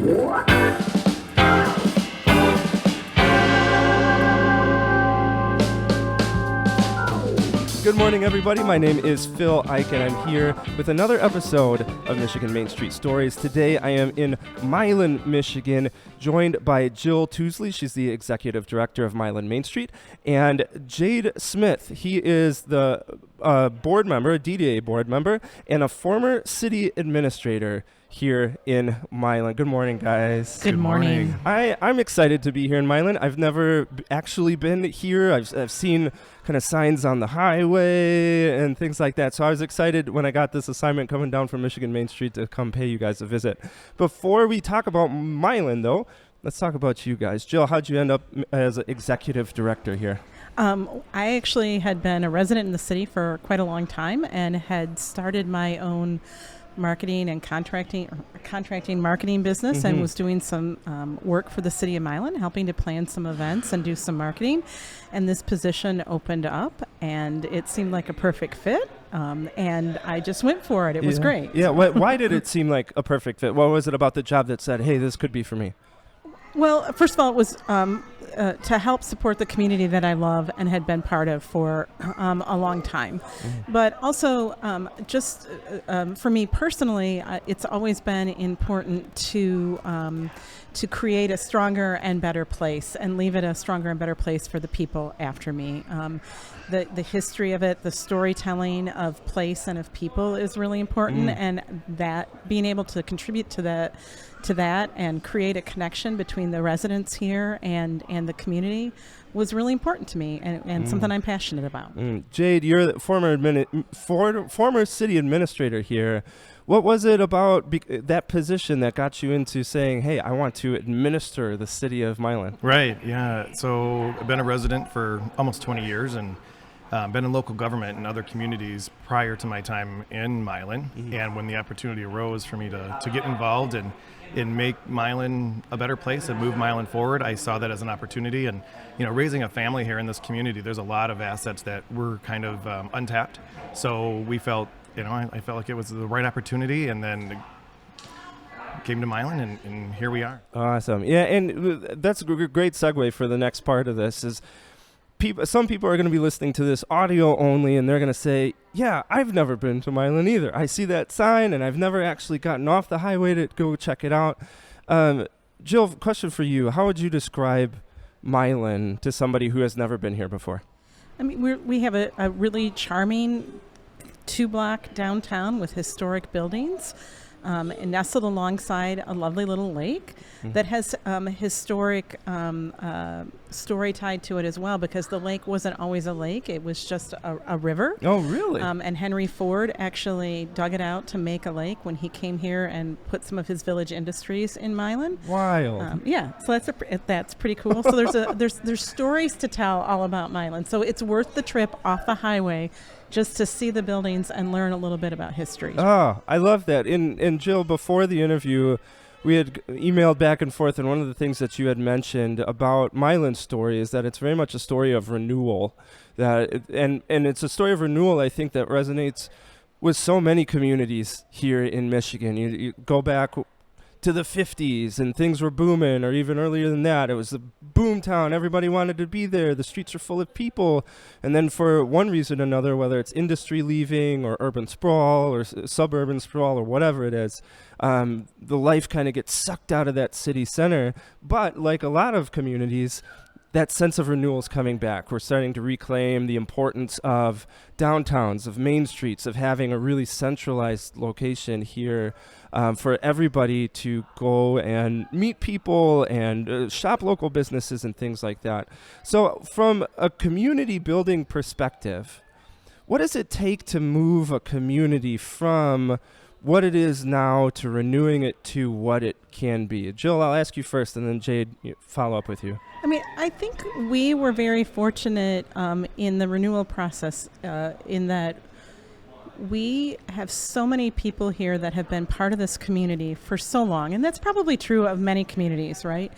Good morning, everybody. My name is Phil Ike, and I'm here with another episode of Michigan Main Street Stories. Today, I am in Milan, Michigan, joined by Jill Tewsley. She's the executive director of Milan Main Street, and Jade Smith. He is the board member, a DDA board member, and a former city administrator here in Milan. Good morning, guys. Good morning. I'm excited to be here in Milan. I've never actually been here. I've seen kind of signs on the highway and things like that. So I was excited when I got this assignment coming down from Michigan Main Street to come pay you guys a visit. Before we talk about Milan, though, let's talk about you guys. Jill, how'd you end up as executive director here? I actually had been a resident in the city for quite a long time and had started my own marketing and contracting marketing business, and was doing some work for the city of Milan, helping to plan some events and do some marketing. And this position opened up, and it seemed like a perfect fit. And I just went for it. It was great. Yeah. Why did it seem like a perfect fit? What was it about the job that said, hey, this could be for me? Well, first of all, it was to help support the community that I love and had been part of for a long time. But also, just for me personally, it's always been important to create a stronger and better place and leave it a stronger and better place for the people after me. The history of it, the storytelling of place and of people is really important, and that being able to contribute to that and create a connection between the residents here and the community was really important to me, and something I'm passionate about. Jade, you're the former city administrator here. What was it about that position that got you into saying, hey, I want to administer the city of Milan? Right, yeah. So I've been a resident for almost 20 years and been in local government in other communities prior to my time in Milan. And when the opportunity arose for me to get involved and make Milan a better place and move Milan forward, I saw that as an opportunity. And, raising a family here in this community, there's a lot of assets that were kind of untapped. So we felt, I felt like it was the right opportunity, and then came to Milan, and here we are. Awesome. Yeah, and that's a great segue for the next part of this is some people are going to be listening to this audio only, and they're going to say, yeah, I've never been to Milan either. I see that sign, and I've never actually gotten off the highway to go check it out. Jill, question for you. How would you describe Milan to somebody who has never been here before? I mean, we have a really charming 2-block downtown with historic buildings, and nestled alongside a lovely little lake that has a historic story tied to it as well, because the lake wasn't always a lake. It was just a river. Oh, really? And Henry Ford actually dug it out to make a lake when he came here and put some of his village industries in Milan. Wild. Yeah, so that's pretty cool. So there's stories to tell all about Milan. So it's worth the trip off the highway just to see the buildings and learn a little bit about history. Oh, I love that. And Jill, before the interview, we had emailed back and forth, and one of the things that you had mentioned about Milan's story is that it's very much a story of renewal. And it's a story of renewal, I think, that resonates with so many communities here in Michigan. You go back to the 50s and things were booming, or even earlier than that. It was the boom town. Everybody wanted to be there. The streets are full of people. And then for one reason or another, whether it's industry leaving or urban sprawl or suburban sprawl or whatever it is, the life kind of gets sucked out of that city center. But like a lot of communities, that sense of renewal is coming back. We're starting to reclaim the importance of downtowns, of main streets, of having a really centralized location here for everybody to go and meet people and shop local businesses and things like that. So from a community building perspective, what does it take to move a community from what it is now to renewing it to what it can be? Jill, I'll ask you first, and then Jade, follow up with you. I mean, I think we were very fortunate in the renewal process in that we have so many people here that have been part of this community for so long, and that's probably true of many communities, right?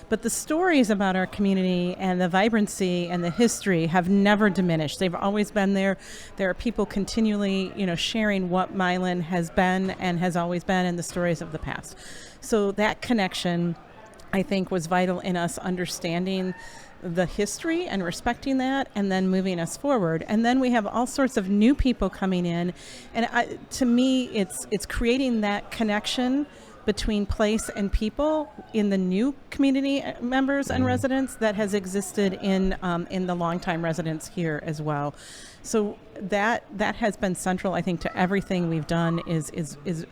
But the stories about our community and the vibrancy and the history have never diminished. They've always been there. There are people continually, sharing what Milan has been and has always been, and the stories of the past. So that connection, I think, was vital in us understanding the history and respecting that, and then moving us forward. And then we have all sorts of new people coming in, and to me, it's creating that connection between place and people in the new community members and residents that has existed in the longtime residents here as well. So that has been central, I think, to everything we've done is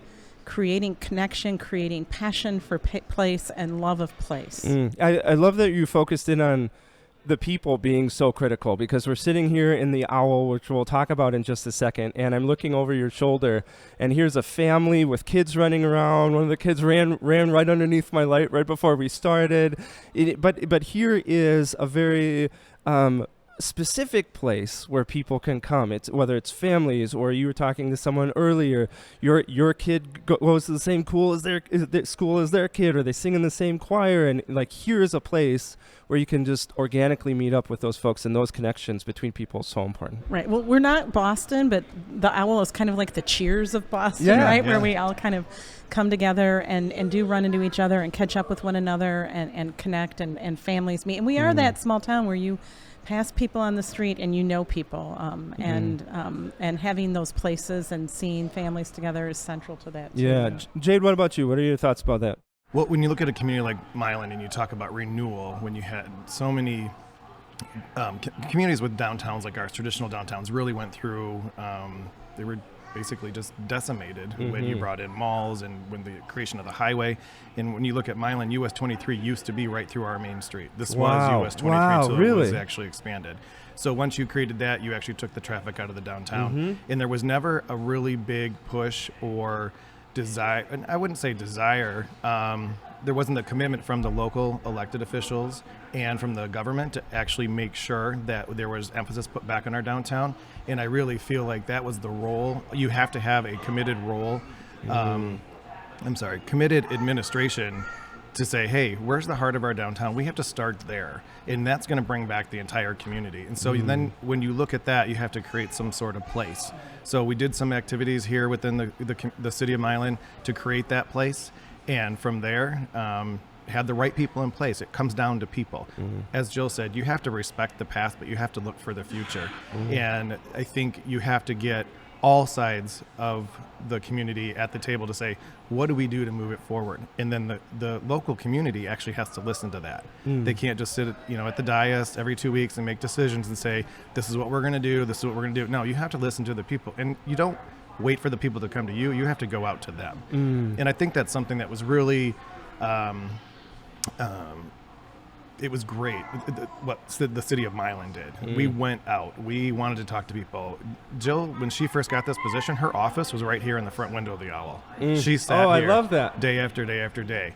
creating connection, creating passion for place and love of place. I love that you focused in on the people being so critical, because we're sitting here in the Owl, which we'll talk about in just a second, and I'm looking over your shoulder, and here's a family with kids running around. One of the kids ran right underneath my light right before we started. But here is a very specific place where people can come. It's whether it's families, or you were talking to someone earlier, your kid goes to the same school as their kid, or they sing in the same choir, and like here's a place where you can just organically meet up with those folks, and those connections between people is so important. Right. Well, we're not Boston, but the Owl is kind of like the Cheers of Boston, right? Yeah. Where we all kind of come together and do run into each other and catch up with one another and connect and families meet. And we are that small town where you pass people on the street and people, and having those places and seeing families together is central to that too. Yeah. Jade, what about you? What are your thoughts about that? Well, when you look at a community like Milan and you talk about renewal, when you had so many communities with downtowns like our traditional downtowns really went through, they were basically just decimated when you brought in malls and when the creation of the highway. And when you look at Milan, US 23 used to be right through our main street. This was US 23 until it was actually expanded. So once you created that, you actually took the traffic out of the downtown. And there was never a really big push or desire, and I wouldn't say desire, there wasn't a commitment from the local elected officials and from the government to actually make sure that there was emphasis put back on our downtown. And I really feel like that was the role. You have to have a committed role, committed administration to say, hey, where's the heart of our downtown? We have to start there. And that's going to bring back the entire community. And so then when you look at that, you have to create some sort of place. So we did some activities here within the city of Milan to create that place. And from there, had the right people in place. It comes down to people. As Jill said, you have to respect the past, but you have to look for the future. And I think you have to get all sides of the community at the table to say, what do we do to move it forward? And then the local community actually has to listen to that. They can't just sit at the dais every 2 weeks and make decisions and say, this is what we're going to do, this is what we're going to do. No, you have to listen to the people. And you don't wait for the people to come to you. You have to go out to them. And I think that's something that was really it was great what the city of Milan did. We went out. We wanted to talk to people. Jill, when she first got this position, her office was right here in the front window of the Owl. She sat here I love that. Day after day after day.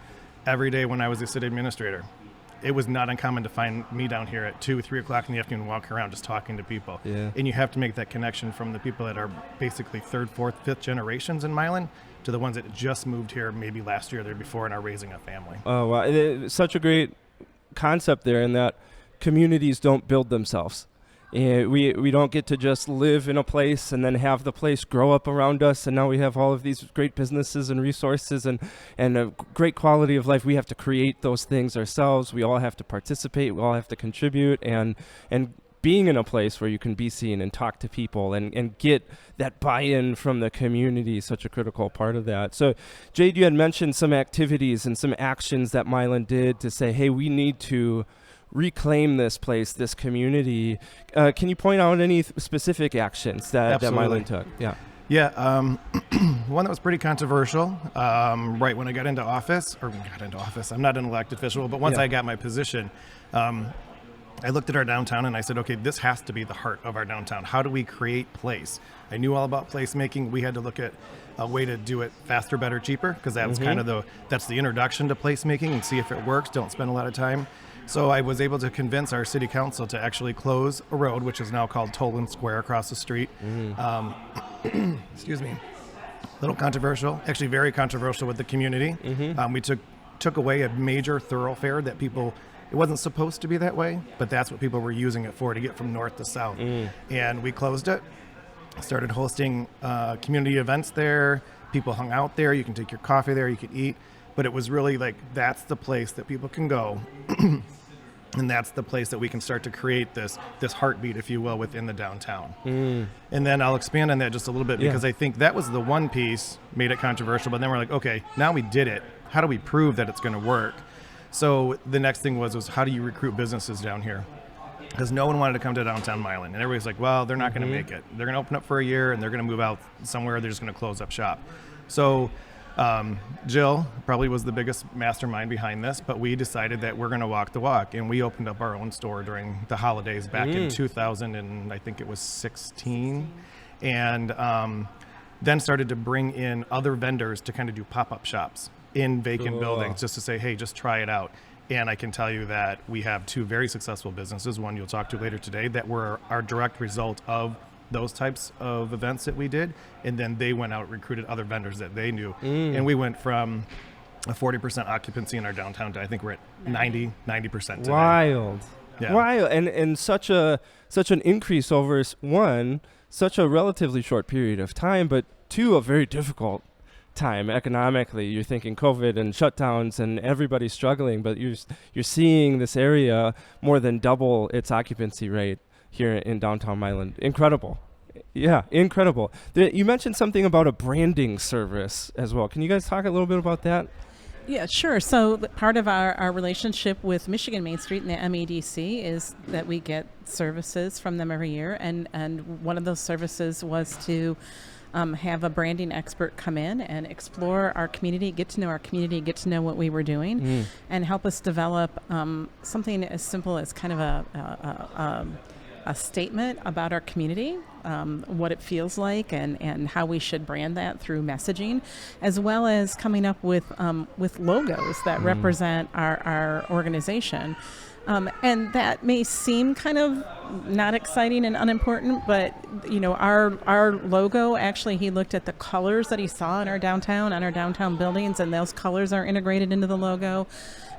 Every day when I was the city administrator, it was not uncommon to find me down here at 2, 3 o'clock in the afternoon walking around just talking to people. And you have to make that connection from the people that are basically 3rd, 4th, 5th generations in Milan to the ones that just moved here maybe last year or the year before and are raising a family. Oh, wow. It's such a great concept there, in that communities don't build themselves. We don't get to just live in a place and then have the place grow up around us, and now we have all of these great businesses and resources and a great quality of life. We have to create those things ourselves. We all have to participate. We all have to contribute, and being in a place where you can be seen and talk to people and get that buy-in from the community is such a critical part of that. So, Jade, you had mentioned some activities and some actions that Milan did to say, hey, we need to reclaim this place, this community. Can you point out any specific actions that Milan took? Yeah, one that was pretty controversial right when I got into office, I'm not an elected official, but once I got my position, I looked at our downtown and I said, okay, this has to be the heart of our downtown. How do we create place? I knew all about placemaking. We had to look at a way to do it faster, better, cheaper, because that was kind of that's the introduction to placemaking, and see if it works. Don't spend a lot of time. So I was able to convince our city council to actually close a road, which is now called Toland Square across the street. Excuse me. A little controversial, actually very controversial with the community. We took away a major thoroughfare that people, it wasn't supposed to be that way, but that's what people were using it for, to get from north to south. And we closed it, started hosting community events there. People hung out there. You can take your coffee there, you could eat. But it was really like, that's the place that people can go. And that's the place that we can start to create this heartbeat, if you will, within the downtown. And then I'll expand on that just a little bit, because I think that was the one piece made it controversial. But then we're like, okay, now we did it. How do we prove that it's going to work? So the next thing was how do you recruit businesses down here? Because no one wanted to come to downtown Milan. And everybody's like, well, they're not going to make it. They're going to open up for a year and they're going to move out somewhere. They're just going to close up shop. So Jill probably was the biggest mastermind behind this, but we decided that we're going to walk the walk, and we opened up our own store during the holidays back in 2000, and I think it was 16, and then started to bring in other vendors to kind of do pop-up shops in vacant buildings, just to say, hey, just try it out. And I can tell you that we have two very successful businesses, one you'll talk to later today, that were our direct result of those types of events that we did, and then they went out and recruited other vendors that they knew, and we went from a 40% occupancy in our downtown to I think we're at 90% today. Wild. And such an increase over such a relatively short period of time, but two, a very difficult time economically. You're thinking COVID and shutdowns and everybody's struggling, but you're seeing this area more than double its occupancy rate here in downtown Milan. Incredible. Yeah, incredible. You mentioned something about a branding service as well. Can you guys talk a little bit about that? Yeah, sure. So part of our relationship with Michigan Main Street and the MEDC is that we get services from them every year. And one of those services was to have a branding expert come in and explore our community, get to know our community, get to know what we were doing, and help us develop something as simple as kind of a statement about our community, what it feels like, and how we should brand that through messaging, as well as coming up with logos that represent our organization. And that may seem kind of not exciting and unimportant, but our logo, actually, he looked at the colors that he saw in our downtown buildings, and those colors are integrated into the logo.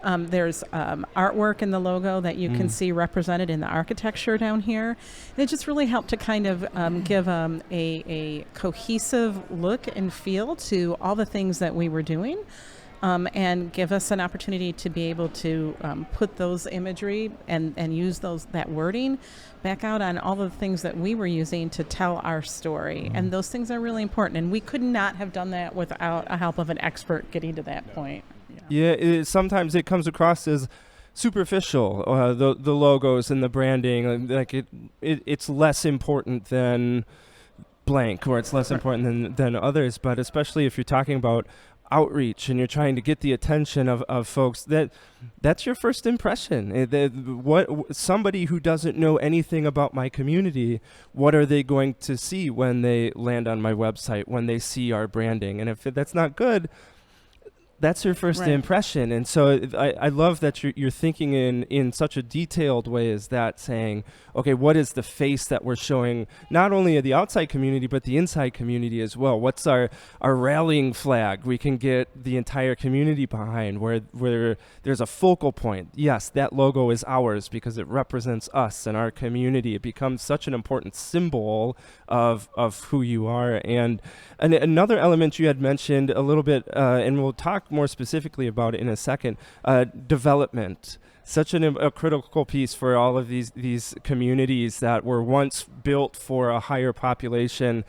There's artwork in the logo that you can see represented in the architecture down here. And it just really helped to kind of give a cohesive look and feel to all the things that we were doing, and give us an opportunity to be able to put those imagery and use that wording back out on all the things that we were using to tell our story. And those things are really important. And we could not have done that without a help of an expert getting to that point. Yeah, sometimes it comes across as superficial, the logos and the branding, like it's less important than blank, or it's less important than others. But especially if you're talking about outreach and you're trying to get the attention of folks, that's your first impression. Somebody who doesn't know anything about my community, what are they going to see when they land on my website, when they see our branding? And if that's not good, that's your first impression. And so I love that you're thinking in such a detailed way as that, saying, okay, what is the face that we're showing not only of the outside community, but the inside community as well? What's our rallying flag we can get the entire community behind, where there's a focal point? Yes, that logo is ours because it represents us and our community. It becomes such an important symbol of who you are. And another element you had mentioned a little bit, and we'll talk more specifically about it in a second, development. Such a critical piece for all of these communities that were once built for a higher population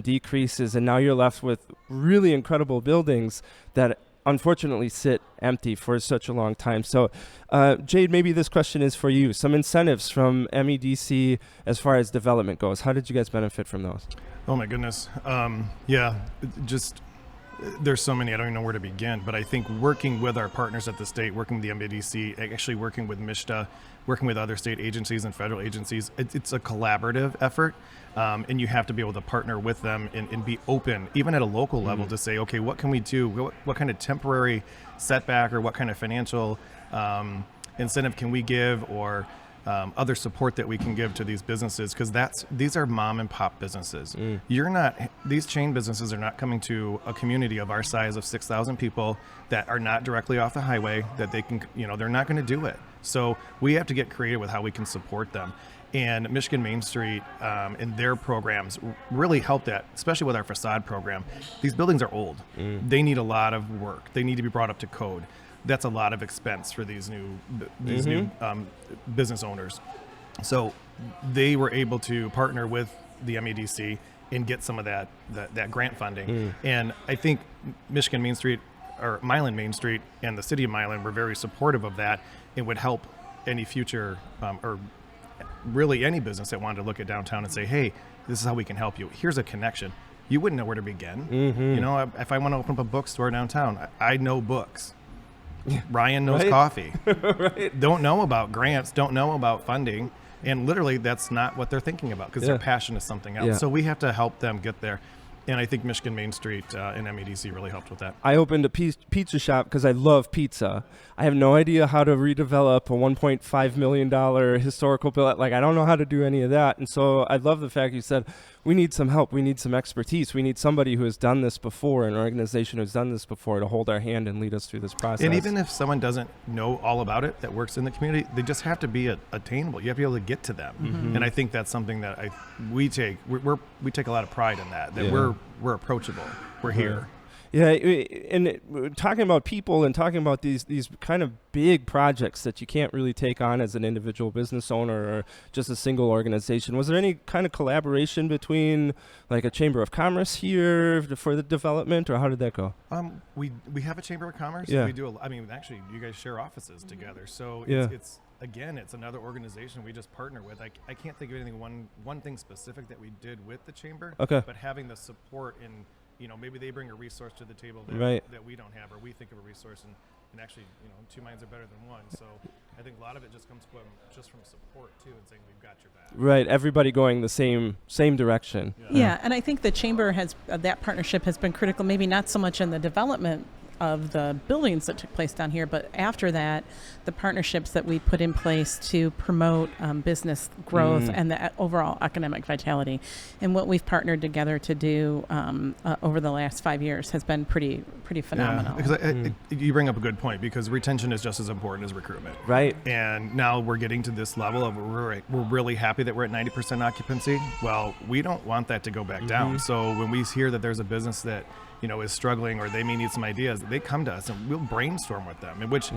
decreases, and now you're left with really incredible buildings that unfortunately sit empty for such a long time. So Jade, maybe this question is for you. Some incentives from MEDC as far as development goes. How did you guys benefit from those? Oh my goodness. There's so many, I don't even know where to begin, but I think working with our partners at the state, working with the MDDC, actually working with MISHDA, working with other state agencies and federal agencies, it's a collaborative effort, and you have to be able to partner with them and be open, even at a local level, to say, okay, what can we do? What kind of temporary setback or what kind of financial incentive can we give, or other support that we can give to these businesses, because these are mom and pop businesses. These chain businesses are not coming to a community of our size of 6,000 people that are not directly off the highway, that they can, they're not going to do it. So we have to get creative with how we can support them. And Michigan Main Street and their programs really help that, especially with our facade program. These buildings are old. They need a lot of work. They need to be brought up to code. That's a lot of expense for these new business owners. So they were able to partner with the MEDC and get some of that grant funding. And I think Michigan Main Street, or Milan Main Street, and the city of Milan were very supportive of that. It would help any future or really any business that wanted to look at downtown and say, hey, this is how we can help you. Here's a connection. You wouldn't know where to begin. If I want to open up a bookstore downtown, I know books. Ryan knows coffee. Right. Don't know about grants, don't know about funding. And literally that's not what they're thinking about, because their passion is something else. So we have to help them get there. And I think Michigan Main Street and MEDC really helped with that. I opened a pizza shop because I love pizza. I have no idea how to redevelop a $1.5 million historical building. Like, I don't know how to do any of that. And so I love the fact you said, we need some help. We need some expertise. We need somebody who has done this before, an organization who's done this before, to hold our hand and lead us through this process. And even if someone doesn't know all about it that works in the community, they just have to be attainable. You have to be able to get to them. And I think that's something that we take a lot of pride in that we're approachable. We're here. Yeah, and talking about people and talking about these kind of big projects that you can't really take on as an individual business owner or just a single organization, was there any kind of collaboration between like a Chamber of Commerce here for the development, or how did that go? We have a Chamber of Commerce. Yeah. We do. Actually, you guys share offices together, so it's another organization we just partner with. I can't think of anything one thing specific that we did with the chamber. Okay. But having the support in, maybe they bring a resource to the table that we don't have, or we think of a resource, and actually, two minds are better than one. So I think a lot of it just comes from support too, and saying we've got your back. Right, everybody going the same direction. Yeah, and I think the chamber that partnership has been critical. Maybe not so much in the development of the buildings that took place down here, but after that, the partnerships that we put in place to promote business growth and the overall economic vitality, and what we've partnered together to do over the last 5 years has been pretty phenomenal. Yeah, because you bring up a good point, because retention is just as important as recruitment. Right. And now we're getting to this level of we're really happy that we're at 90% occupancy. Well, we don't want that to go back down. So when we hear that there's a business that is struggling, or they may need some ideas, they come to us and we'll brainstorm with them, which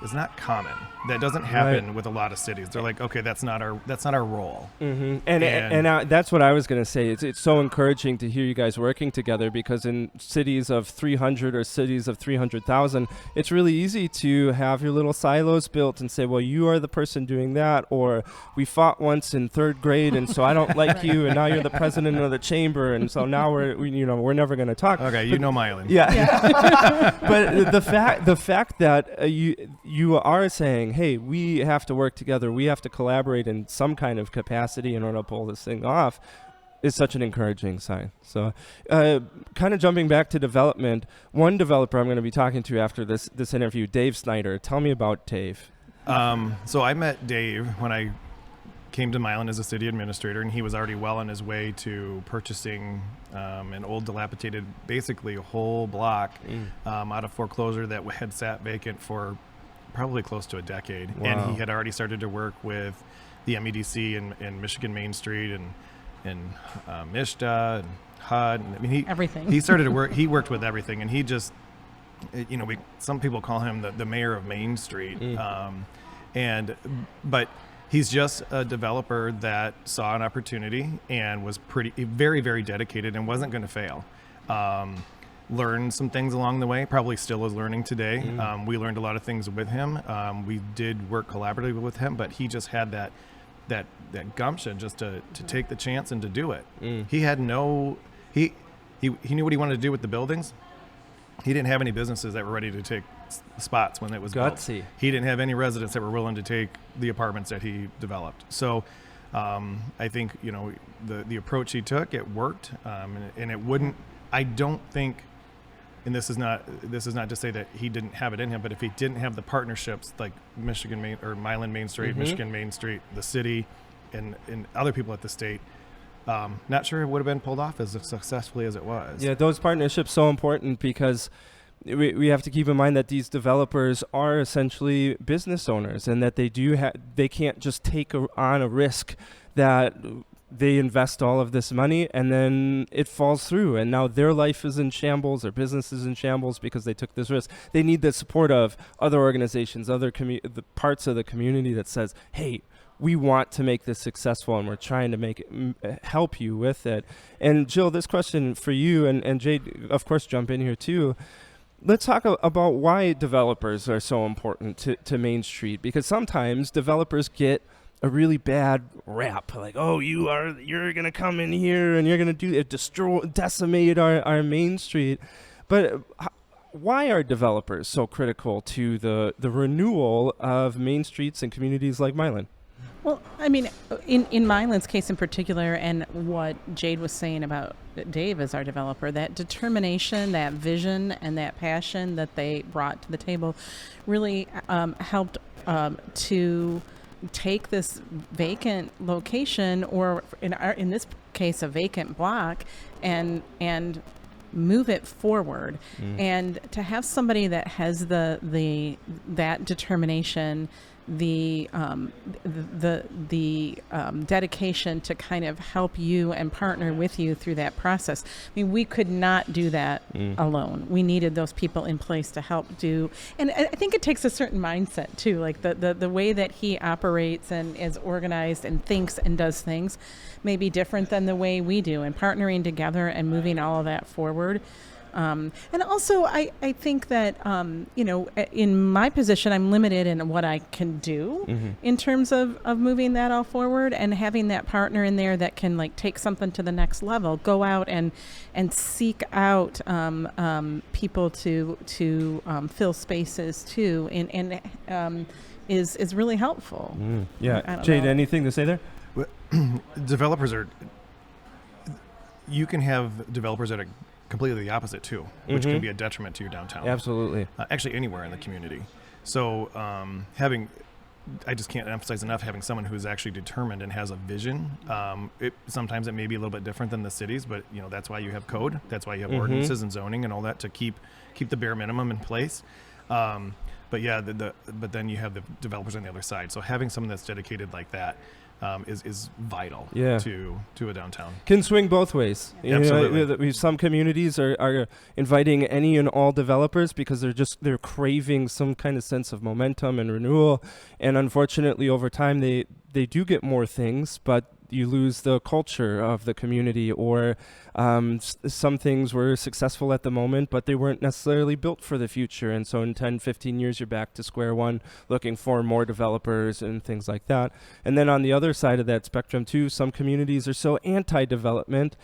is not common. That doesn't happen with a lot of cities. They're like, okay, that's not our role. And that's what I was going to say. It's so encouraging to hear you guys working together, because in cities of 300 or cities of 300,000, it's really easy to have your little silos built and say, well, you are the person doing that, or we fought once in third grade, and so I don't like you, and now you're the president of the chamber, and so now we're never going to talk. Okay, Milan. Yeah. But the fact that you are saying, hey, we have to work together, we have to collaborate in some kind of capacity in order to pull this thing off, is such an encouraging sign. So kind of jumping back to development, one developer I'm going to be talking to after this interview, Dave Snyder. Tell me about Dave. So I met Dave when I came to Milan as a city administrator, and he was already well on his way to purchasing an old dilapidated, basically a whole block out of foreclosure that had sat vacant for probably close to a decade. Wow. And he had already started to work with the MEDC and Michigan Main Street and MISTA and HUD. Everything. He started to work. He worked with everything, and he just, some people call him the mayor of Main Street. But he's just a developer that saw an opportunity and was very, very dedicated and wasn't going to fail. Learned some things along the way, probably still is learning today. We learned a lot of things with him. We did work collaboratively with him, but he just had that gumption just to take the chance and to do it. He had he knew what he wanted to do with the buildings. He didn't have any businesses that were ready to take spots when it was gutsy. Built. He didn't have any residents that were willing to take the apartments that he developed. So I think the approach he took, it worked, and it wouldn't. I don't think and this is not to say that he didn't have it in him, but if he didn't have the partnerships like Milan Main Street, Michigan Main Street, the city, and other people at the state, not sure it would have been pulled off as successfully as it was. Yeah, those partnerships so important because we have to keep in mind that these developers are essentially business owners, and that they can't just take on a risk that they invest all of this money and then it falls through, and now their life is in shambles, their business is in shambles because they took this risk. They need the support of other organizations, the parts of the community that says, hey, we want to make this successful and we're trying to make it help you with it. And Jill, this question for you, and Jade, of course, jump in here too. Let's talk about why developers are so important to Main Street, because sometimes developers get a really bad rap, like, oh, you're gonna come in here and you're gonna decimate our Main Street. But why are developers so critical to the renewal of main streets and communities like Milan? Well, I mean, in Milan's case in particular, and what Jade was saying about Dave as our developer, that determination, that vision, and that passion that they brought to the table really helped to take this vacant location, or in this case a vacant block, and move it forward. And to have somebody that has that determination, the dedication to kind of help you and partner with you through that process. I mean, we could not do that alone. We needed those people in place to help do, and I think it takes a certain mindset too, like the way that he operates and is organized and thinks and does things may be different than the way we do, and partnering together and moving all of that forward. And also, I think that, in my position, I'm limited in what I can do in terms of moving that all forward, and having that partner in there that can like take something to the next level, go out and seek out people to fill spaces too, and is really helpful. Yeah, Jade, anything to say there? Well, you can have developers that are completely the opposite too, which can be a detriment to your downtown. Absolutely. Actually, anywhere in the community. So I just can't emphasize enough having someone who's actually determined and has a vision. Sometimes it may be a little bit different than the cities, but that's why you have code. That's why you have ordinances and zoning and all that to keep the bare minimum in place. But yeah, but then you have the developers on the other side. So having someone that's dedicated like that is vital to a downtown. Can swing both ways. Absolutely. Some communities are inviting any and all developers because they're craving some kind of sense of momentum and renewal. And unfortunately, over time, they do get more things, but you lose the culture of the community, or some things were successful at the moment, but they weren't necessarily built for the future. And so in 10, 15 years, you're back to square one, looking for more developers and things like that. And then on the other side of that spectrum too, some communities are so anti-development,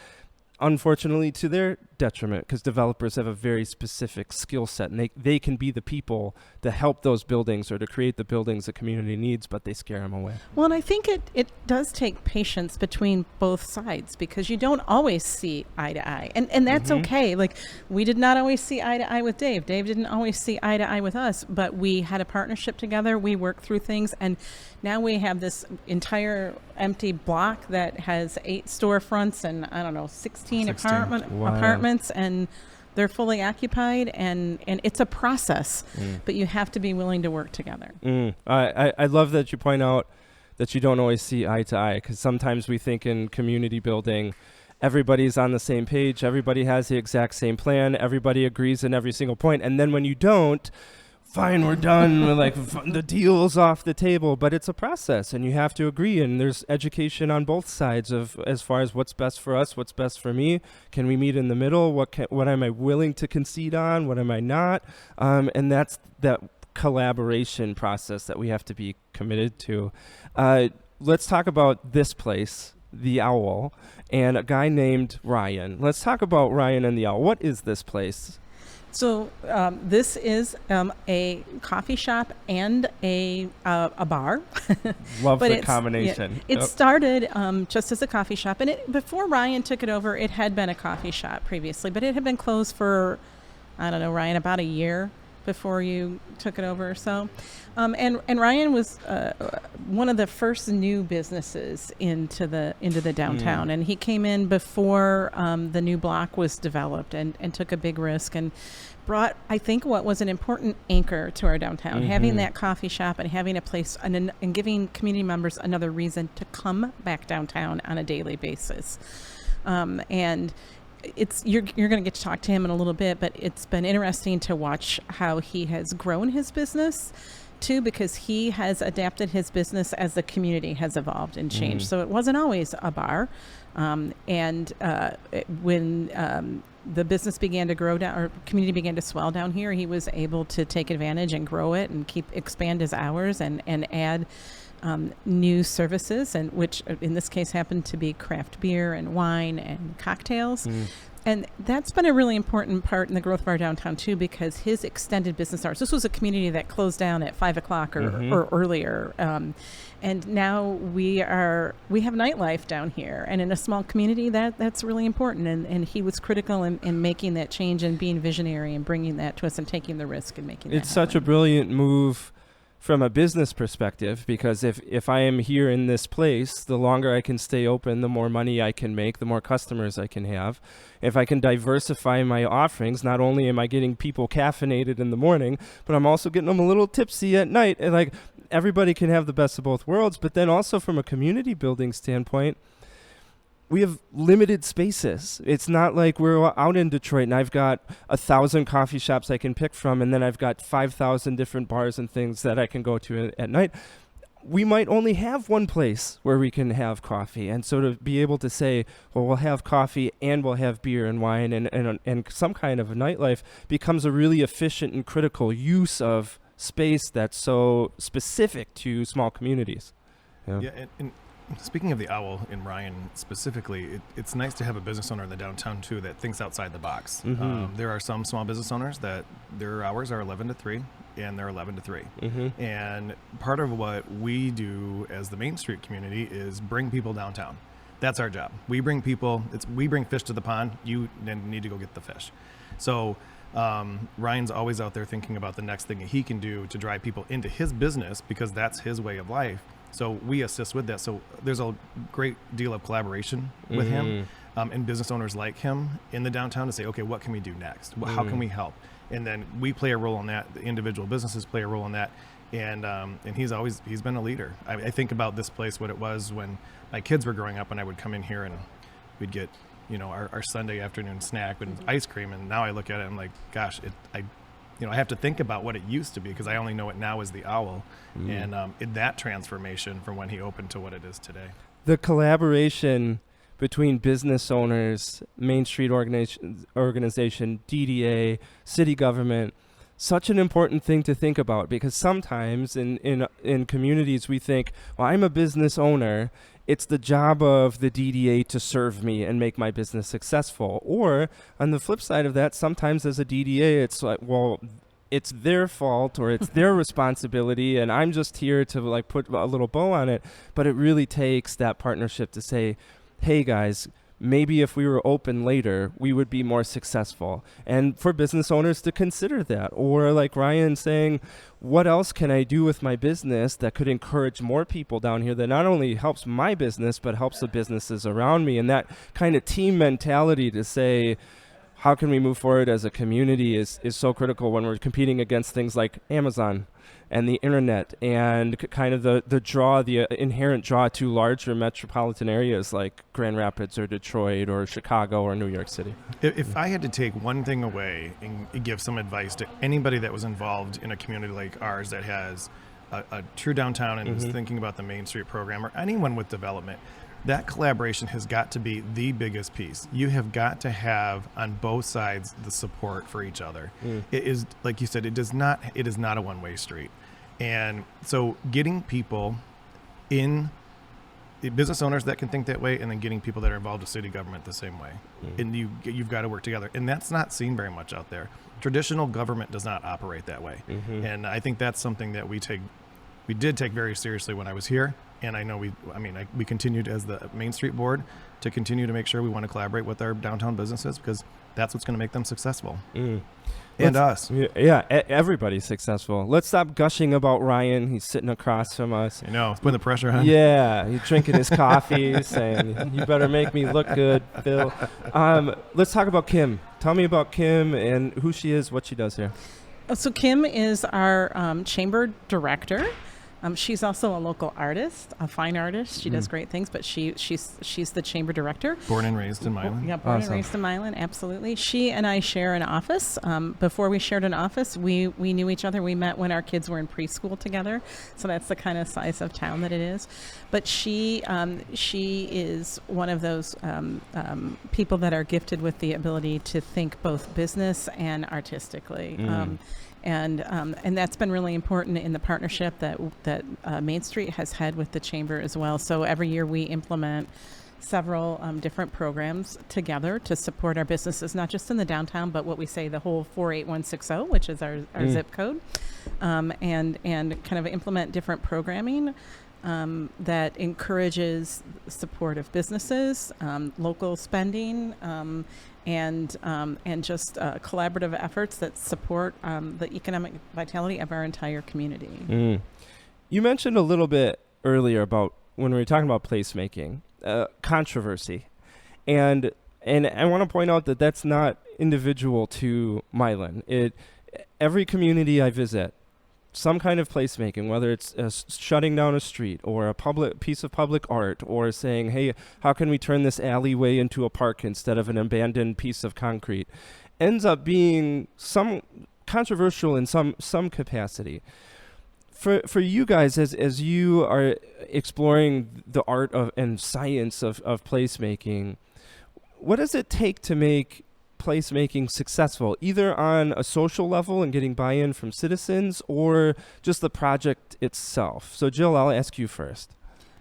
unfortunately to their detriment, because developers have a very specific skill set, and they can be the people to help those buildings or to create the buildings the community needs, but they scare them away. Well, and I think it does take patience between both sides, because you don't always see eye to eye, and that's okay. Like, we did not always see eye to eye with Dave. Dave didn't always see eye to eye with us, but we had a partnership together. We worked through things, and now we have this entire empty block that has 8 storefronts and 16 apartments, and they're fully occupied, and it's a process, but you have to be willing to work together. I love that you point out that you don't always see eye to eye, because sometimes we think in community building, everybody's on the same page, everybody has the exact same plan, everybody agrees in every single point, and then when you don't, fine, we're done. We're like, the deal's off the table. But it's a process, and you have to agree. And there's education on both sides of as far as what's best for us, what's best for me. Can we meet in the middle? What am I willing to concede on? What am I not? And that's that collaboration process that we have to be committed to. Let's talk about this place, the Owl, and a guy named Ryan. Let's talk about Ryan and the Owl. What is this place? So this is a coffee shop and a bar. Love the combination. It started just as a coffee shop, and before Ryan took it over, it had been a coffee shop previously, but it had been closed for I don't know, Ryan, about a year before you took it over or so. And Ryan was one of the first new businesses into the downtown, and he came in before the new block was developed, and took a big risk and brought, I think, what was an important anchor to our downtown, having that coffee shop and having a place and giving community members another reason to come back downtown on a daily basis. And you're going to get to talk to him in a little bit, but it's been interesting to watch how he has grown his business too, because he has adapted his business as the community has evolved and changed. So it wasn't always a bar. When the business began to grow down, or community began to swell down here, he was able to take advantage and grow it and expand his hours and add new services, and which in this case happened to be craft beer and wine and cocktails. And that's been a really important part in the growth of our downtown too, because his extended business hours, this was a community that closed down at 5 o'clock or earlier. And now we have nightlife down here, and in a small community that's really important. And he was critical in making that change and being visionary and bringing that to us and taking the risk and making that It's such a happen. brilliant move from a business perspective, because if I am here in this place, the longer I can stay open, the more money I can make, the more customers I can have. If I can diversify my offerings, not only am I getting people caffeinated in the morning, but I'm also getting them a little tipsy at night. And like, everybody can have the best of both worlds. But then also from a community building standpoint, we have limited spaces. It's not like we're out in Detroit and I've got 1,000 coffee shops I can pick from, and then I've got 5,000 different bars and things that I can go to at night. We might only have one place where we can have coffee. And so to be able to say, well, we'll have coffee and we'll have beer and wine and some kind of a nightlife becomes a really efficient and critical use of space that's so specific to small communities. Yeah, and speaking of the owl in Ryan specifically, it's nice to have a business owner in the downtown too that thinks outside the box. There are some small business owners that their hours are 11 to 3 and they're 11 to 3. And part of what we do as the Main Street community is bring people downtown. That's our job. We bring people, we bring fish to the pond, you then need to go get the fish. So Ryan's always out there thinking about the next thing that he can do to drive people into his business, because that's his way of life. So we assist with that. So there's a great deal of collaboration with him and business owners like him in the downtown to say, okay, what can we do next? How can we help? And then we play a role in that. The individual businesses play a role in that. And he's been a leader. I think about this place, what it was when my kids were growing up, and I would come in here and we'd get, our Sunday afternoon snack with ice cream. And now I look at it and I'm like, gosh, I have to think about what it used to be, because I only know it now as the Owl, and that transformation from when he opened to what it is today. The collaboration between business owners, Main Street organization, DDA, city government, such an important thing to think about, because sometimes in communities we think, well, I'm a business owner, it's the job of the DDA to serve me and make my business successful. Or on the flip side of that, sometimes as a DDA, it's like, well, it's their fault or it's their responsibility, and I'm just here to like put a little bow on it. But it really takes that partnership to say, hey guys, maybe if we were open later, we would be more successful. And for business owners to consider that. Or like Ryan saying, what else can I do with my business that could encourage more people down here that not only helps my business, but helps the businesses around me? And that kind of team mentality to say, how can we move forward as a community is so critical when we're competing against things like Amazon and the internet and kind of the inherent draw to larger metropolitan areas like Grand Rapids or Detroit or Chicago or New York City. If I had to take one thing away and give some advice to anybody that was involved in a community like ours that has a true downtown and is thinking about the Main Street program, or anyone with development, that collaboration has got to be the biggest piece. You have got to have on both sides the support for each other. It is, like you said, it is not a one-way street. And so getting people in, business owners that can think that way, and then getting people that are involved with city government the same way. And you've got to work together. And that's not seen very much out there. Traditional government does not operate that way. And I think that's something that we did take very seriously when I was here. And I know we continued as the Main Street Board to continue to make sure we want to collaborate with our downtown businesses, because that's what's going to make them successful. And us. Yeah, everybody's successful. Let's stop gushing about Ryan. He's sitting across from us. I know, it's putting the pressure on. Yeah, he's drinking his coffee, saying, "You better make me look good, Phil." Let's talk about Kim. Tell me about Kim and who she is, what she does here. So Kim is our chamber director. She's also a local artist, a fine artist. She does great things, but she's the chamber director. Born and raised in Milan. Yeah, born and raised in Milan, absolutely. She and I share an office. Before we shared an office, we knew each other. We met when our kids were in preschool together, so that's the kind of size of town that it is. But she is one of those people that are gifted with the ability to think both business and artistically. And that's been really important in the partnership that Main Street has had with the Chamber as well. So every year we implement several different programs together to support our businesses, not just in the downtown, but what we say the whole 48160, which is our zip code, and kind of implement different programming that encourages support of businesses, local spending, and just collaborative efforts that support the economic vitality of our entire community. You mentioned a little bit earlier about when we were talking about placemaking, controversy, and I want to point out that that's not individual to Milan. Every community I visit, some kind of placemaking, whether it's shutting down a street or a public piece of public art, or saying, hey, how can we turn this alleyway into a park instead of an abandoned piece of concrete, ends up being some controversial in some capacity. For you guys, as you are exploring the art of and science of placemaking, what does it take to make placemaking successful, either on a social level and getting buy-in from citizens, or just the project itself? So Jill, I'll ask you first.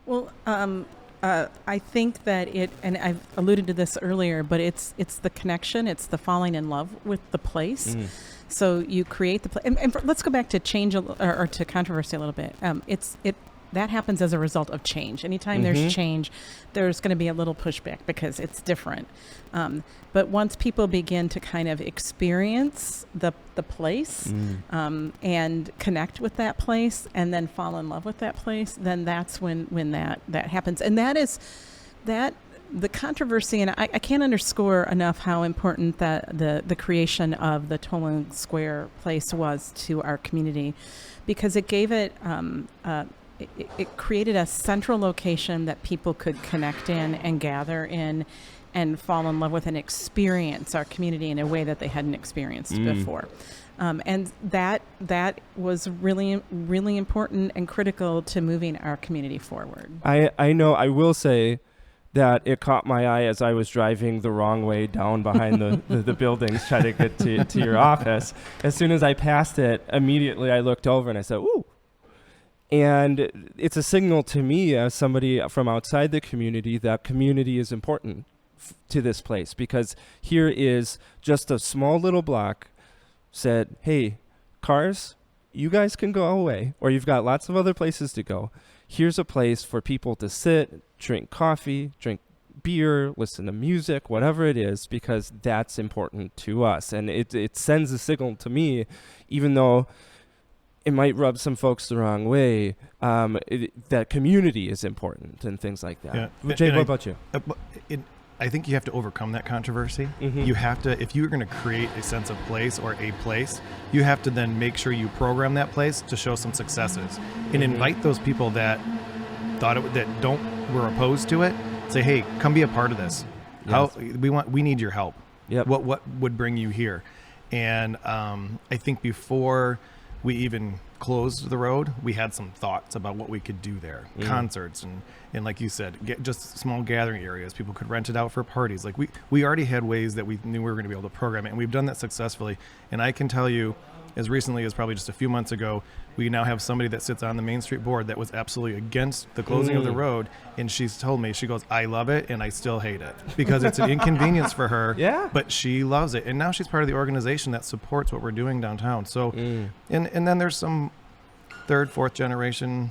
Well, I think that and I've alluded to this earlier, but it's the connection, it's the falling in love with the place. So you create the place, and let's go back to change or to controversy a little bit. That happens as a result of change. Anytime there's change, there's going to be a little pushback because it's different. But once people begin to kind of experience the place and connect with that place and then fall in love with that place, then that's when that happens. And the controversy, and I can't underscore enough how important that the creation of the Toland Square place was to our community, because it gave it it created a central location that people could connect in and gather in and fall in love with and experience our community in a way that they hadn't experienced before. And that was really, really important and critical to moving our community forward. I know, I will say that it caught my eye as I was driving the wrong way down behind the buildings trying to get to your office. As soon as I passed it, immediately I looked over and I said, ooh. And it's a signal to me as somebody from outside the community that community is important to this place, because here is just a small little block said, hey, cars, you guys can go away, or you've got lots of other places to go. Here's a place for people to sit, drink coffee, drink beer, listen to music, whatever it is, because that's important to us. And it sends a signal to me, even though it might rub some folks the wrong way, that community is important and things like that. Yeah. Jade, what about you? I think you have to overcome that controversy. You have to, if you're going to create a sense of place or a place, you have to then make sure you program that place to show some successes and invite those people that were opposed to it. Say, hey, come be a part of this. Yes. We need your help. Yep. What would bring you here? And I think before we even closed the road, we had some thoughts about what we could do there. Concerts and like you said, just small gathering areas. People could rent it out for parties. Like we already had ways that we knew we were going to be able to program it, and we've done that successfully. And I can tell you, as recently as probably just a few months ago, we now have somebody that sits on the Main Street board that was absolutely against the closing of the road. And she's told me, she goes, I love it and I still hate it because it's an inconvenience for her. Yeah. But she loves it. And now she's part of the organization that supports what we're doing downtown. So, and then there's some third, fourth generation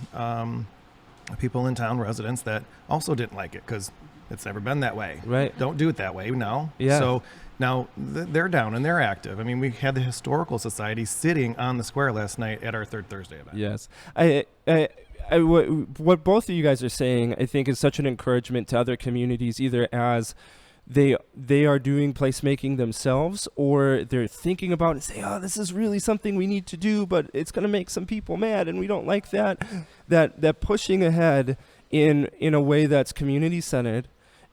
people in town, residents, that also didn't like it because it's never been that way. Right. Don't do it that way. No. Yeah. So Now, they're down and they're active. I mean, we had the Historical Society sitting on the square last night at our third Thursday event. Yes. What both of you guys are saying, I think, is such an encouragement to other communities, either as they are doing placemaking themselves, or they're thinking about it and say, oh, this is really something we need to do, but it's going to make some people mad and we don't like that. That pushing ahead in a way that's community centered,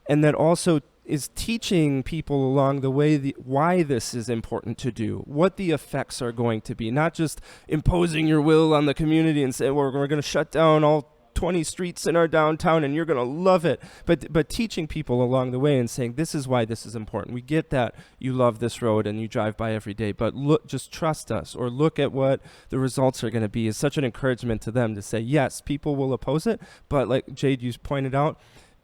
and that also is teaching people along the way why this is important to do, what the effects are going to be, not just imposing your will on the community and say, well, we're going to shut down all 20 streets in our downtown and you're going to love it, but teaching people along the way and saying, this is why this is important. We get that you love this road and you drive by every day, but look, just trust us, or look at what the results are going to be, is such an encouragement to them to say, yes, people will oppose it, but like Jade, you pointed out,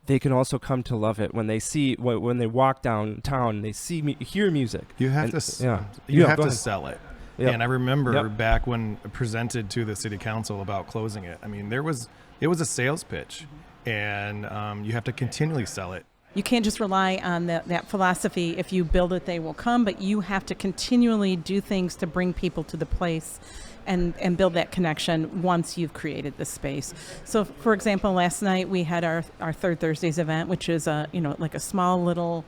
they can also come to love it when they see, when they walk downtown and they see hear music. You have to sell it. Yep. And I remember back when presented to the city council about closing it, I mean, it was a sales pitch, and you have to continually sell it. You can't just rely on that philosophy, if you build it, they will come, but you have to continually do things to bring people to the place and build that connection once you've created the space. So, for example, last night we had our Third Thursdays event, which is like a small little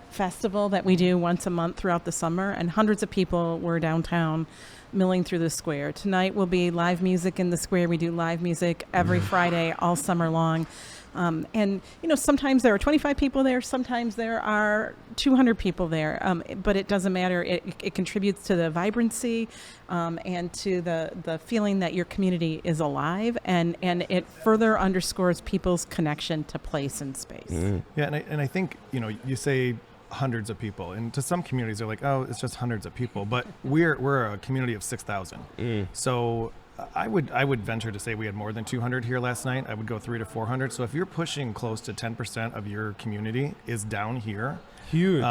festival that we do once a month throughout the summer, and hundreds of people were downtown milling through the square. Tonight will be live music in the square. We do live music every Friday all summer long. And, sometimes there are 25 people there, sometimes there are 200 people there, but it doesn't matter. It contributes to the vibrancy and to the feeling that your community is alive, and it further underscores people's connection to place and space. Mm. Yeah, and I think, you say hundreds of people, and to some communities they're like, oh, it's just hundreds of people, but we're a community of 6,000. So I would venture to say we had more than 200 here last night. I would go 300 to 400. So if you're pushing close to 10% of your community is down here, huge.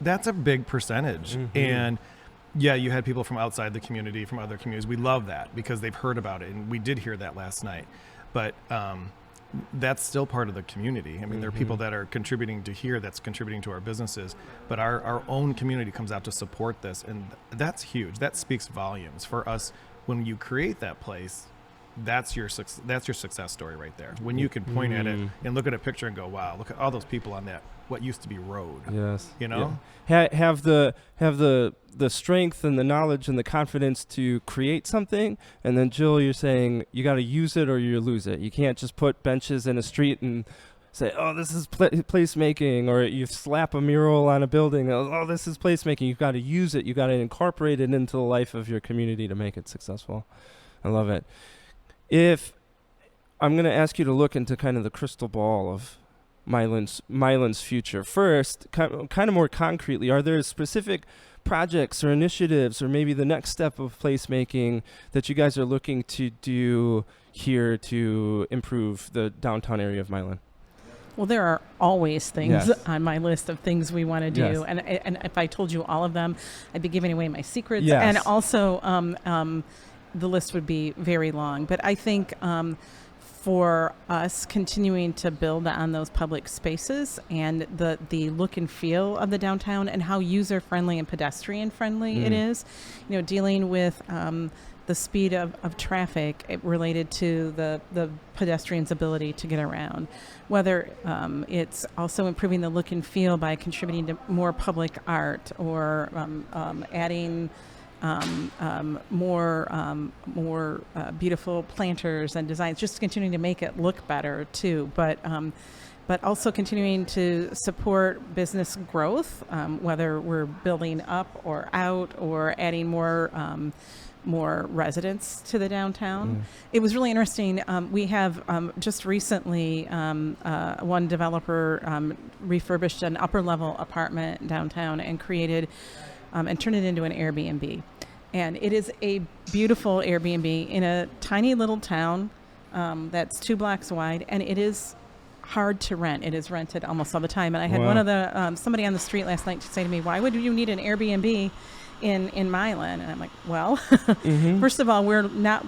That's a big percentage. Mm-hmm. And yeah, you had people from outside the community, from other communities. We love that because they've heard about it, and we did hear that last night. But that's still part of the community. I mean, there are people that are contributing to here, that's contributing to our businesses, but our own community comes out to support this, and that's huge. That speaks volumes for us. When you create that place, that's your success story right there. When you can point at it and look at a picture and go, wow, look at all those people on that what used to be road. Yes. Have the strength and the knowledge and the confidence to create something, and then Jill, you're saying you got to use it or you lose it. You can't just put benches in a street and say, oh, this is placemaking, or you slap a mural on a building, oh, this is placemaking. You've got to use it. You've got to incorporate it into the life of your community to make it successful. I love it. If I'm going to ask you to look into kind of the crystal ball of Milan's future. First, kind of more concretely, are there specific projects or initiatives, or maybe the next step of placemaking that you guys are looking to do here to improve the downtown area of Milan? Well, there are always things Yes. on my list of things we want to do. Yes. And if I told you all of them, I'd be giving away my secrets. Yes. And also, the list would be very long. But I think for us continuing to build on those public spaces and the look and feel of the downtown and how user-friendly and pedestrian-friendly it is, dealing with the speed of traffic related to the pedestrian's ability to get around, whether it's also improving the look and feel by contributing to more public art, or adding more beautiful planters and designs, just continuing to make it look better too. But also continuing to support business growth, whether we're building up or out or adding more residents to the downtown. It was really interesting. We have just recently, one developer refurbished an upper level apartment downtown and created and turned it into an Airbnb. And it is a beautiful Airbnb in a tiny little town that's 2 blocks wide, and it is hard to rent. It is rented almost all the time. And I had one of the somebody on the street last night to say to me, "Why would you need an Airbnb in Milan. And I'm like, well, Mm-hmm. first of all, we're not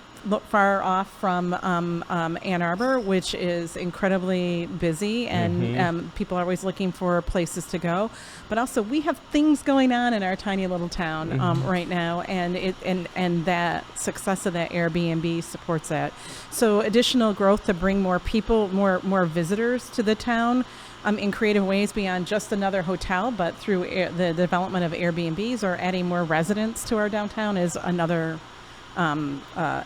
far off from Ann Arbor, which is incredibly busy, and people are always looking for places to go. But also, we have things going on in our tiny little town right now, and that success of that Airbnb supports that. So additional growth to bring more people, more visitors to the town. In creative ways beyond just another hotel, but through the development of Airbnbs or adding more residents to our downtown is another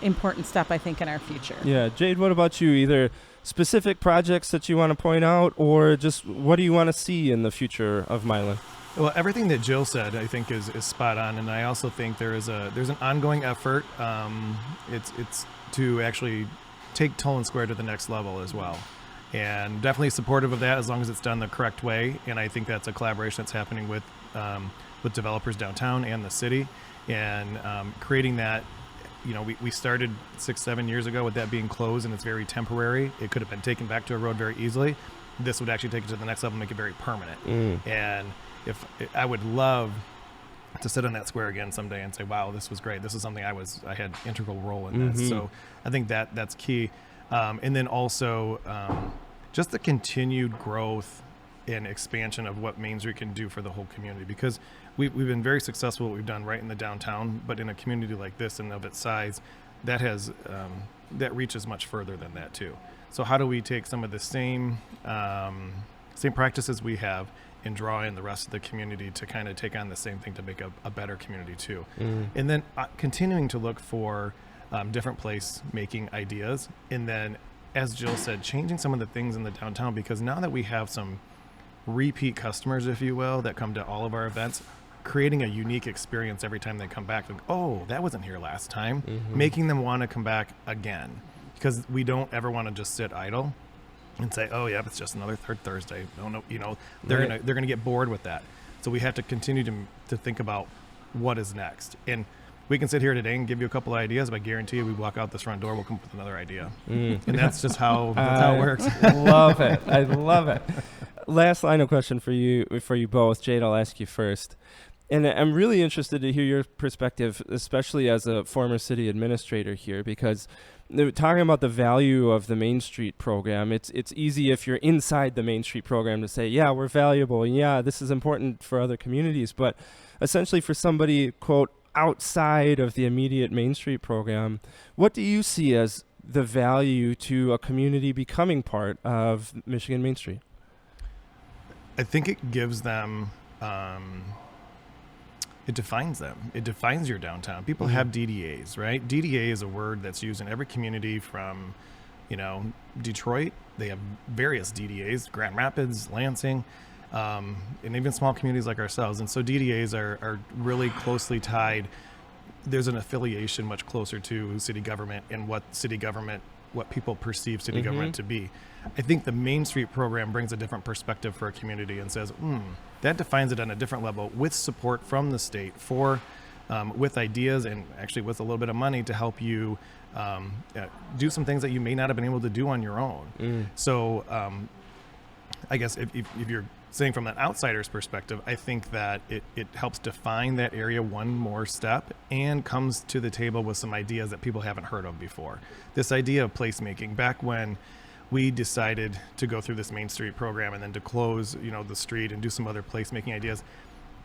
important step, I think, in our future. Yeah. Jade, what about you? Either specific projects that you want to point out, or just what do you want to see in the future of Milan? Well, everything that Jill said, I think, is spot on, and I also think there's an ongoing effort. It's to actually take Toland Square to the next level as well. And definitely supportive of that as long as it's done the correct way. And I think that's a collaboration that's happening with developers downtown and the city, and creating that. You know, we started 6-7 years ago with that being closed, and it's very temporary. It could have been taken back to a road very easily. This would actually take it to the next level and make it very permanent. And if I would love to sit on that square again someday and say, wow, this was great. This is something I had integral role in this. So I think that's key. And then also just the continued growth and expansion of what Main Street can do for the whole community, because we've been very successful what we've done right in the downtown, but in a community like this and of its size, that has that reaches much further than that too. So how do we take some of the same practices we have and draw in the rest of the community to kind of take on the same thing to make a better community too? And then continuing to look for different place making ideas, and then, as Jill said, changing some of the things in the downtown, because now that we have some repeat customers, if you will, that come to all of our events, creating a unique experience every time they come back. Like, oh, that wasn't here last time. Making them want to come back again, because we don't ever want to just sit idle and say, oh yeah, it's just another third Thursday. No, they're gonna get bored with that. So we have to continue to think about what is next. And we can sit here today and give you a couple of ideas, but I guarantee you we walk out this front door, we'll come up with another idea. And that's just how it works. Love it. I love it. Last line of question for you both. Jade, I'll ask you first. And I'm really interested to hear your perspective, especially as a former city administrator here, because they're talking about the value of the Main Street program. It's easy if you're inside the Main Street program to say, yeah, we're valuable, and yeah, this is important for other communities. But essentially for somebody, quote, outside of the immediate Main Street program, what do you see as the value to a community becoming part of Michigan Main Street? I think it gives them, it defines them. It defines your downtown. People have DDAs, right? DDA is a word that's used in every community from, Detroit. They have various DDAs, Grand Rapids, Lansing, and even small communities like ourselves. And so DDAs are really closely tied. There's an affiliation much closer to city government and what people perceive city government to be. I think the Main Street program brings a different perspective for a community and says, that defines it on a different level, with support from the state with ideas and actually with a little bit of money to help you do some things that you may not have been able to do on your own. So I guess if you're saying from an outsider's perspective, I think that it helps define that area one more step and comes to the table with some ideas that people haven't heard of before. This idea of placemaking, back when we decided to go through this Main Street program and then to close, the street and do some other placemaking ideas.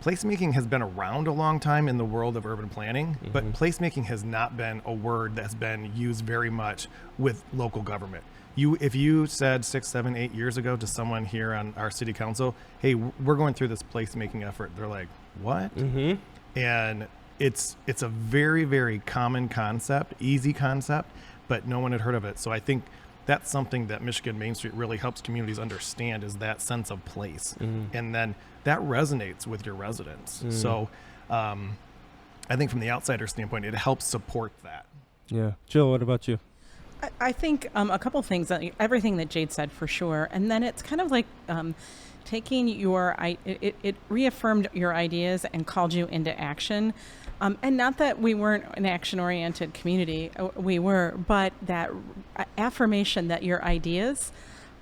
Placemaking has been around a long time in the world of urban planning, but placemaking has not been a word that's been used very much with local government. If you said 6, 7, 8 years ago to someone here on our city council, hey, we're going through this placemaking effort, they're like, what? And it's a very, very common concept, easy concept, but no one had heard of it. So I think that's something that Michigan Main Street really helps communities understand, is that sense of place. And then that resonates with your residents. So I think from the outsider standpoint, it helps support that. Yeah. Jill, what about you? I think a couple things, everything that Jade said for sure. And then it's kind of like taking it reaffirmed your ideas and called you into action. And not that we weren't an action-oriented community, we were, but that affirmation that your ideas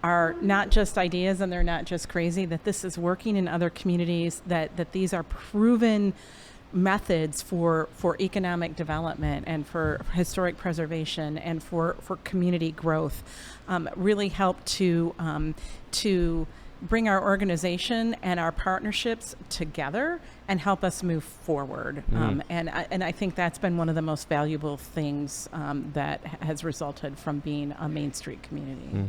are not just ideas and they're not just crazy, that this is working in other communities, that these are proven methods for economic development and for historic preservation and for community growth really help to bring our organization and our partnerships together and help us move forward. And I think that's been one of the most valuable things that has resulted from being a Main Street community.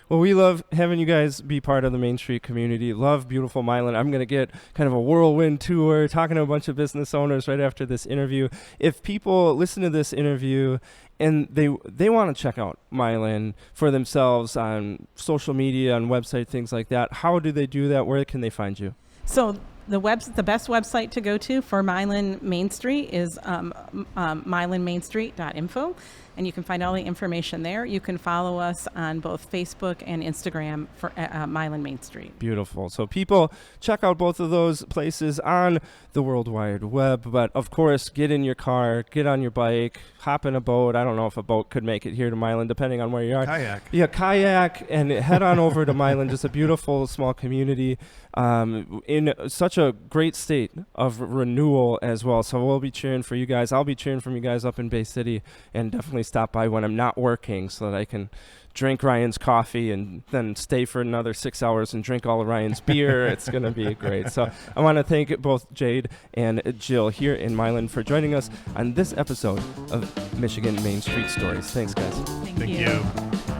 Well, we love having you guys be part of the Main Street community. Love beautiful Milan. I'm going to get kind of a whirlwind tour, talking to a bunch of business owners right after this interview. If people listen to this interview and they want to check out Milan for themselves on social media, on website, things like that, how do they do that? Where can they find you? So the best website to go to for Milan Main Street is milanmainstreet.info, and you can find all the information there. You can follow us on both Facebook and Instagram for Milan Main Street. Beautiful. So people, check out both of those places on the World Wide Web. But of course, get in your car, get on your bike, hop in a boat. I don't know if a boat could make it here to Milan, depending on where you are. Kayak. Yeah, kayak, and head on over to Milan. Just a beautiful small community in such a great state of renewal as well. So we'll be cheering for you guys. I'll be cheering for you guys up in Bay City, and definitely stop by when I'm not working so that I can drink Ryan's coffee and then stay for another 6 hours and drink all of Ryan's beer. It's going to be great. So I want to thank both Jade and Jill here in Milan for joining us on this episode of Michigan Main Street Stories. Thanks, guys. Thank you.